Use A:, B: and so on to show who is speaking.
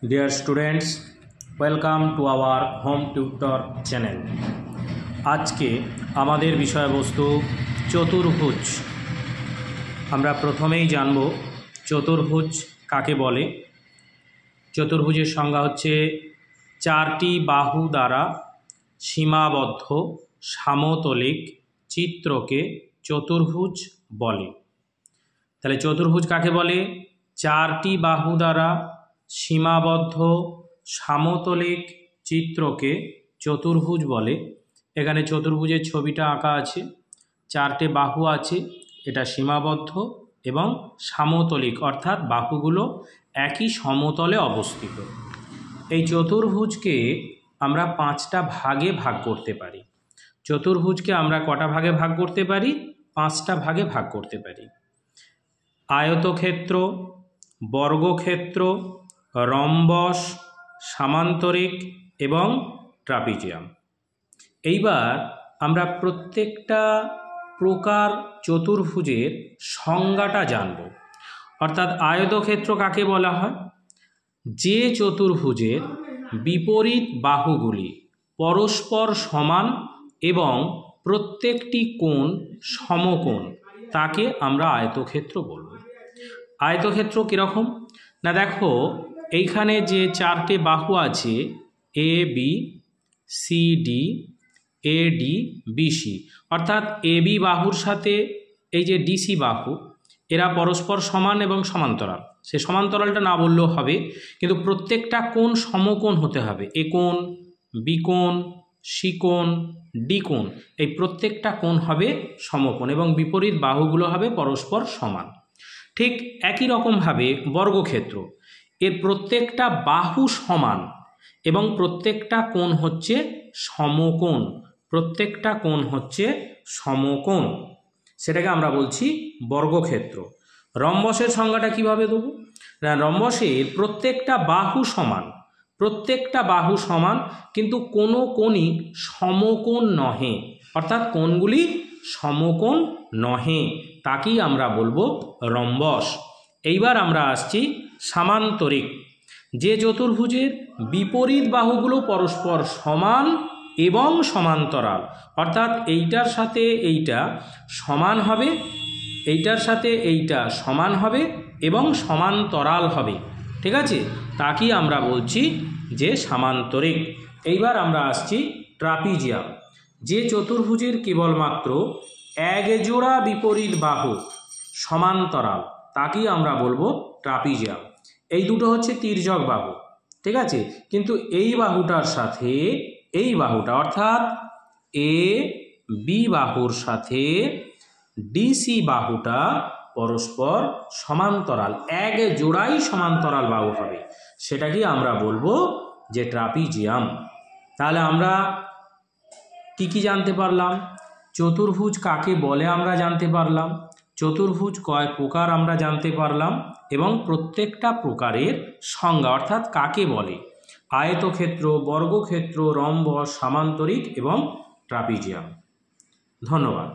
A: Dear students, welcome to our home tutor channel. আজকে আমাদের বিষয়বস্তু চতুর্ভুজ। আমরা প্রথমেই জানব চতুর্ভুজ কাকে বলে। চতুর্ভুজের সংজ্ঞা হচ্ছে চারটি বাহু দ্বারা সীমাবদ্ধ সমতলিক চিত্রকে চতুর্ভুজ বলে। তাহলে চতুর্ভুজ কাকে বলে? চারটি বাহু দ্বারা সীমাবদ্ধ সমতলিক চিত্রকে চতুর্ভুজ বলে। এখানে চতুর্ভুজের ছবিটা আঁকা আছে, চারটে বাহু আছে, এটা সীমাবদ্ধ এবং সমতলিক অর্থাৎ বাহুগুলো একই সমতলে অবস্থিত। এই চতুর্ভুজকে আমরা পাঁচটা ভাগে ভাগ করতে পারি। চতুর্ভুজকে আমরা কটা ভাগে ভাগ করতে পারি? পাঁচটা ভাগে ভাগ করতে পারি। আয়তক্ষেত্র, বর্গক্ষেত্র, রম্বস, সামান্তরিক এবং ট্রাপিজিয়াম। এইবার আমরা প্রত্যেকটা প্রকার চতুর্ভুজের সংজ্ঞাটা জানব। অর্থাৎ আয়তক্ষেত্র কাকে বলা হয়? যে চতুর্ভুজের বিপরীত বাহুগুলি পরস্পর সমান এবং প্রত্যেকটি কোণ সমকোণ তাকে আমরা আয়তক্ষেত্র বলব। আয়তক্ষেত্র কীরকম না, দেখো এইখানে যে চারটে বাহু আছে A B C D, A D B C, অর্থাৎ এ বি বাহুর সাথে এই যে ডিসি বাহু, এরা পরস্পর সমান এবং সমান্তরাল। সে সমান্তরালটা না বললেও হবে, কিন্তু প্রত্যেকটা কোণ সমকোণ হতে হবে। এ কোণ, বি কোণ, সি কোণ, ডি কোণ, এই প্রত্যেকটা কোণ হবে সমকোণ এবং বিপরীত বাহুগুলো হবে পরস্পর সমান। ঠিক একই রকমভাবে বর্গক্ষেত্র, এর প্রত্যেকটা বাহু সমান এবং প্রত্যেকটা কোণ হচ্ছে সমকোণ। প্রত্যেকটা কোণ হচ্ছে সমকোণ, সেটাকে আমরা বলছি বর্গক্ষেত্র। রম্বসের সংজ্ঞাটা কিভাবে দেব না, রম্বসের প্রত্যেকটা বাহু সমান, প্রত্যেকটা বাহু সমান কিন্তু কোনো কোণই সমকোণ নহে, অর্থাৎ কোণগুলি সমকোণ নহে, তাকেই আমরা বলবো রম্বস। এইবার আমরা আসছি সামান্তরিক। যে চতুর্ভুজের বিপরীত বাহুগুলো পরস্পর সমান এবং সমান্তরাল, অর্থাৎ এইটার সাথে এইটা সমান হবে, এইটার সাথে এইটা সমান হবে এবং সমান্তরাল হবে, ঠিক আছে, তাকেই আমরা বলছি যে সামান্তরিক। এইবার আমরা আসছি ট্রাপিজিয়াম। যে চতুর্ভুজের কেবলমাত্র এক জোড়া বিপরীত বাহু সমান্তরাল তাকেই আমরা বলবো ট্রাপিজিয়াম। এই দুটো হচ্ছে তির্যক বাহু, ঠিক আছে, কিন্তু এই বাহুটার সাথে এই বাহুটা অর্থাৎ এ বি বাহুর সাথে ডিসি বাহুটা পরস্পর সমান্তরাল, এক জোড়াই সমান্তরাল বাহু হবে, সেটাকে আমরা বলবো যে ট্রাপিজিয়াম। তাহলে আমরা কি জানতে পারলাম? চতুর্ভুজ কাকে বলে আমরা জানতে পারলাম, চতুর্ভুজ কয় প্রকার আমরা জানতে পারলাম এবং প্রত্যেকটা প্রকারের সংজ্ঞা অর্থাৎ কাকে বলে। আয়তক্ষেত্র, বর্গক্ষেত্র, রম্বস, সামান্তরিক এবং ট্রাপিজিয়াম। ধন্যবাদ।